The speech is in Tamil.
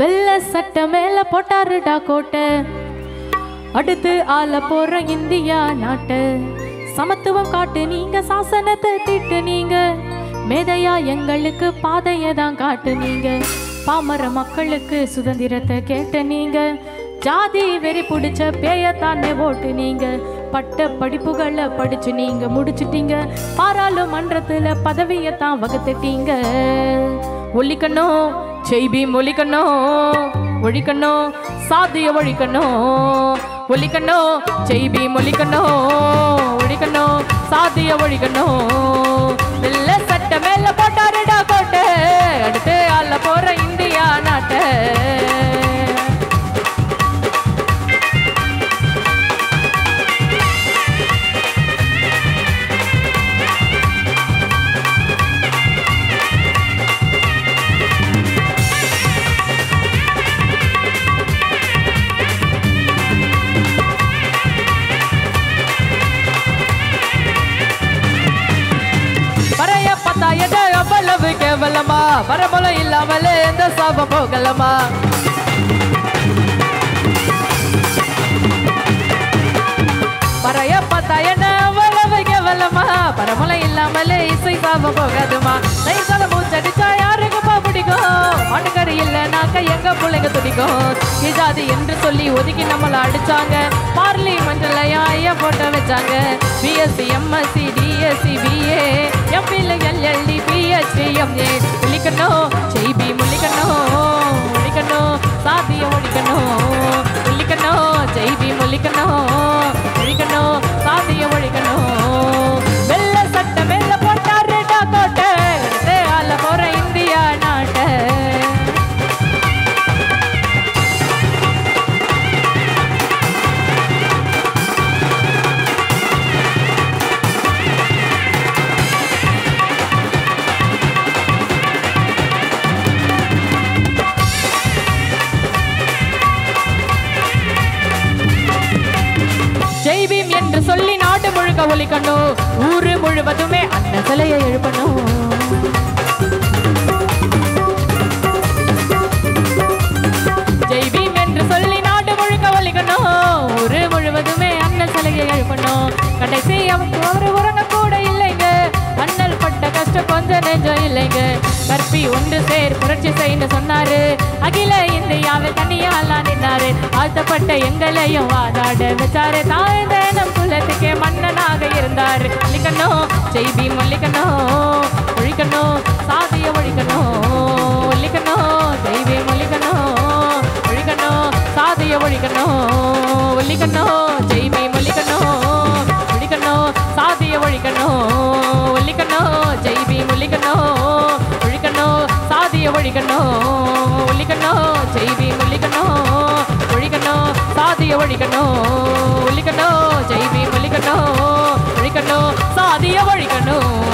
வெள்ள சட்ட மேல போட்டாருடா கோட்டை அடுத்து ஆள போற இந்தியா நாட்டு சமத்துவம் காட்டு நீங்க சாசனத்தை திட்டு நீங்க மேதையா எங்களுக்கு பாதையை தான் காட்டு நீங்க பாமர மக்களுக்கு சுதந்திரத்தை கேட்ட நீங்க ஜாதி வெறி பிடிச்ச பேயத்தானே ஓட்டு நீங்க பட்ட படிப்புகளை படிச்சு நீங்க முடிச்சுட்டீங்க பாராளுமன்றத்துல பதவியத்தான் வகுத்துட்டீங்க ஒழிக்கணும் செய்பி ஒழிக்கணும் ஒழிக்கணும் சாதிய ஒழிக்கணும் ஒழிக்கணும் செய்பி ஒழிக்கணும் ஒழிக்கணும் சாதிய ஒழிக்கணும் வெள்ள சட்ட மேல போட்டாருடா கோட்டை அடுத்து ஆள போற இந்தியா நாட்டை அவ்வளவு கேவலமா பரமல இல்லாமலே எந்த சாபம் போகலமா பறைய பார்த்தா என்ன அவ்வளவு கேவலமா பரமல இல்லாமலே இசை சாபம் போகாதுமா நைசால மூச்சடிச்சா யாருக்குப்பா பிடிக்கும் மண்ணுக்கறி இல்லைனாக்க எங்க பிள்ளைங்க துடிக்கும் இஜாதி என்று சொல்லி ஒதுக்கி நம்மள அடிச்சாங்க பார்லிமெண்ட்ல ஐயா போட்டோ வச்சாங்க BSc MSc DSc BA MPhil LLD PhD MA ஒழிக்கணும் செய்பி ஒழிக்கணும் ஒழிக்கணும் சாதிய ஒழிக்கணும் ஒழிக்கணும் செய்பி ஒழிக்கணும் ஒழிக்கணும் சாதிய ஒழிக்கணும் வெள்ள சட்ட மேல போட்டாருடா கோட்டை ஆள போற இந்தியா நாட்டை ஜெய்பீம் என்று சொல்லி நாடு முழுக்க ஒலிக்கணும் ஊரு முழுவதுமே அந்த சிலையை எழுப்பணும் ஜெய்பீம் என்று சொல்லி நாடு முழுக்க ஒலிக்கணும் ஊரு முழுவதுமே அந்த சிலையை எழுப்பணும் கடைசி அவரு உறங்க கூட இல்லைங்க அண்ணல் பட்ட கஷ்டம் கொஞ்சம் நெஞ்சம் இல்லைங்க கற்பி ஒன்று சேர் புரட்சி செய்யு சொன்னாரு அகில இந்தியாவில் தனியாலா நின்னாரு ஆழ்த்தப்பட்ட எங்களையும் வாதாட வச்சாரு தாழ்ந்த நம் குலத்துக்கே மன்னனாக இருந்தாரு ஒழிக்கணும் செய்தி ஒழிக்கணும் ஒழிக்கணும் சாதிய ஒழிக்கணும் ஒழிக்கணும் செய்தி ஒழிக்கணும் ஒழிக்கணும் சாதிய ஒழிக்கணும் ஒழிக்கணும் செய்தி ஒழிக்கணும் ஒழிக்கணும் சாதிய ஒழிக்கணும் ஒழிக்கணும் செய்தி ஒழிக்கணும் ஒழிக்கணும் சாதிய ஒழிக்கணும் ஒழிக்கணும் செய்தி ஒழிக்கணும் ஒழிக்கணும் சாதிய ஒழிக்கணும் ஒழிக்கணும் செய்தி ஒழிக்கணும் ஒழிக்கணும் சாதிய ஒழிக்கணும்